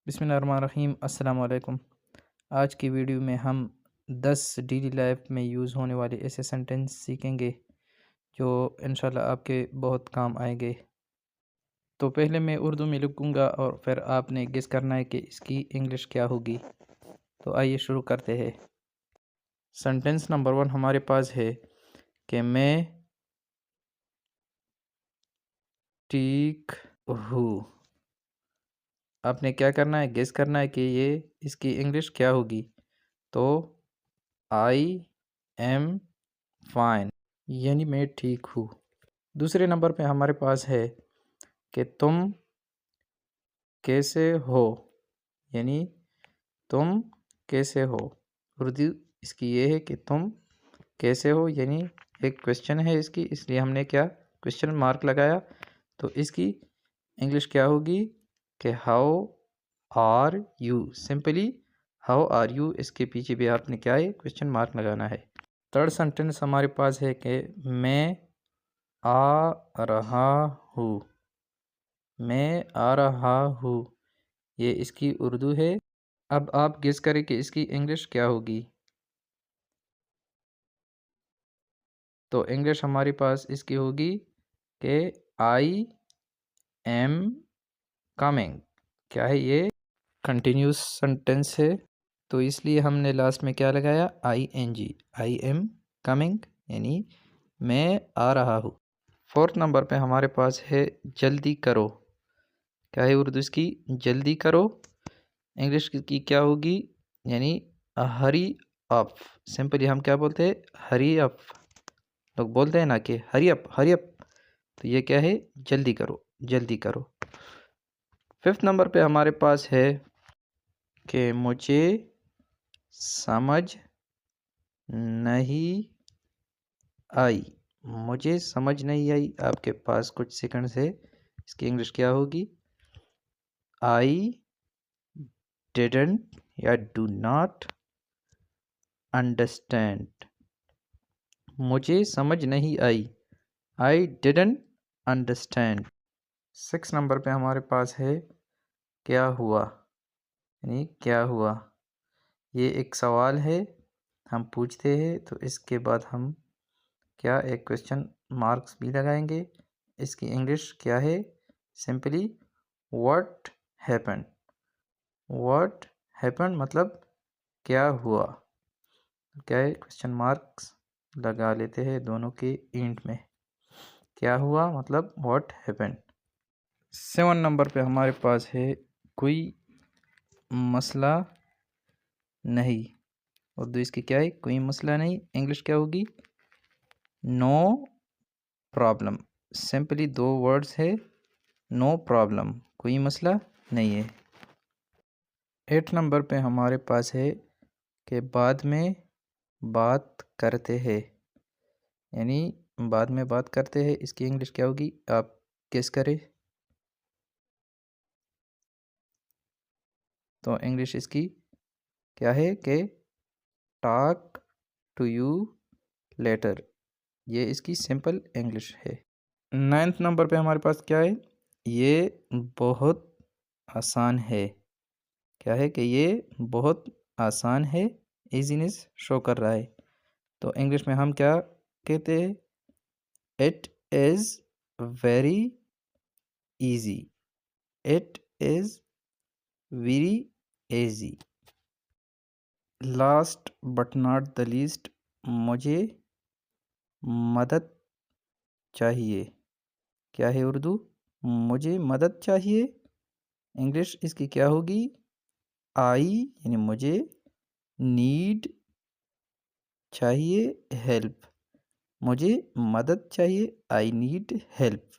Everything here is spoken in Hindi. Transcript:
बिस्मिल्लाहिर्रहमानिर्रहीम अस्सलाम वालेकुम। आज की वीडियो में हम 10 डेली लाइफ में यूज़ होने वाले ऐसे सेंटेंस सीखेंगे जो इंशाल्लाह आपके बहुत काम आएंगे। तो पहले मैं उर्दू में लिखूंगा और फिर आपने गेस करना है कि इसकी इंग्लिश क्या होगी। तो आइए शुरू करते हैं। सेंटेंस नंबर 1 हमारे पास है कि मैं ठीक हूँ। आपने क्या करना है, गेस करना है कि ये इसकी इंग्लिश क्या होगी। तो आई एम फाइन यानी मैं ठीक हूँ। दूसरे नंबर पे हमारे पास है कि तुम कैसे हो, यानी तुम कैसे हो। उर्दू इसकी ये है कि तुम कैसे हो, यानी एक क्वेश्चन है इसकी, इसलिए हमने क्या क्वेश्चन मार्क लगाया। तो इसकी इंग्लिश क्या होगी कि how are you. Simply how are you, इसके पीछे भी आपने क्या है क्वेश्चन मार्क लगाना है। थर्ड सेंटेंस हमारे पास है कि मैं आ रहा हूँ। मैं आ रहा हूँ, ये इसकी उर्दू है। अब आप गेस करें कि इसकी इंग्लिश क्या होगी। तो इंग्लिश हमारे पास इसकी होगी कि आई एम कमिंग। क्या है ये, कंटिन्यूस सेंटेंस है, तो इसलिए हमने लास्ट में क्या लगाया, I N G. I am coming यानी मैं आ रहा हूँ। फोर्थ नंबर पे हमारे पास है जल्दी करो। क्या है उर्दू इसकी, जल्दी करो। इंग्लिश की क्या होगी, यानी हरी अप। सिंपली हम क्या बोलते हैं, हरी अप। लोग बोलते हैं ना कि हरी अप हरी अप, तो ये क्या है, जल्दी करो जल्दी करो। फिफ्थ नंबर पे हमारे पास है कि मुझे समझ नहीं आई। मुझे समझ नहीं आई, आपके पास कुछ सेकंड है, इसकी इंग्लिश क्या होगी, आई डिडंट या डू नॉट अंडरस्टैंड। मुझे समझ नहीं आई, आई डिडंट अंडरस्टैंड। सिक्स नंबर पे हमारे पास है क्या हुआ, यानी क्या हुआ। ये एक सवाल है, हम पूछते हैं, तो इसके बाद हम क्या एक क्वेश्चन मार्क्स भी लगाएंगे। इसकी इंग्लिश क्या है, simply what happen. What happen मतलब क्या हुआ। क्या है, क्वेश्चन मार्क्स लगा लेते हैं दोनों के एंड में। क्या हुआ मतलब व्हाट हैपन। 7 नंबर पे हमारे पास है कोई मसला नहीं। उर्दू इसकी क्या है, कोई मसला नहीं। इंग्लिश क्या होगी, नो प्रॉब्लम। सिंपली दो वर्ड्स है, नो प्रॉब्लम, कोई मसला नहीं है। 8 नंबर पे हमारे पास है कि बाद में बात करते हैं, यानी बाद में बात करते हैं। इसकी इंग्लिश क्या होगी, आप गेस करें। तो इंग्लिश इसकी क्या है कि टॉक टू यू लेटर, ये इसकी सिंपल इंग्लिश है। 9th नंबर पे हमारे पास क्या है, ये बहुत आसान है। क्या है कि ये बहुत आसान है, इजीनेस शो कर रहा है। तो इंग्लिश में हम क्या कहते हैं, it is very easy. It is very easy. Last but not the least, मुझे मदद चाहिए। क्या है उर्दू, मुझे मदद चाहिए। इंग्लिश इसकी क्या होगी, आई यानी मुझे, नीड चाहिए हेल्प। मुझे मदद चाहिए, आई नीड हेल्प।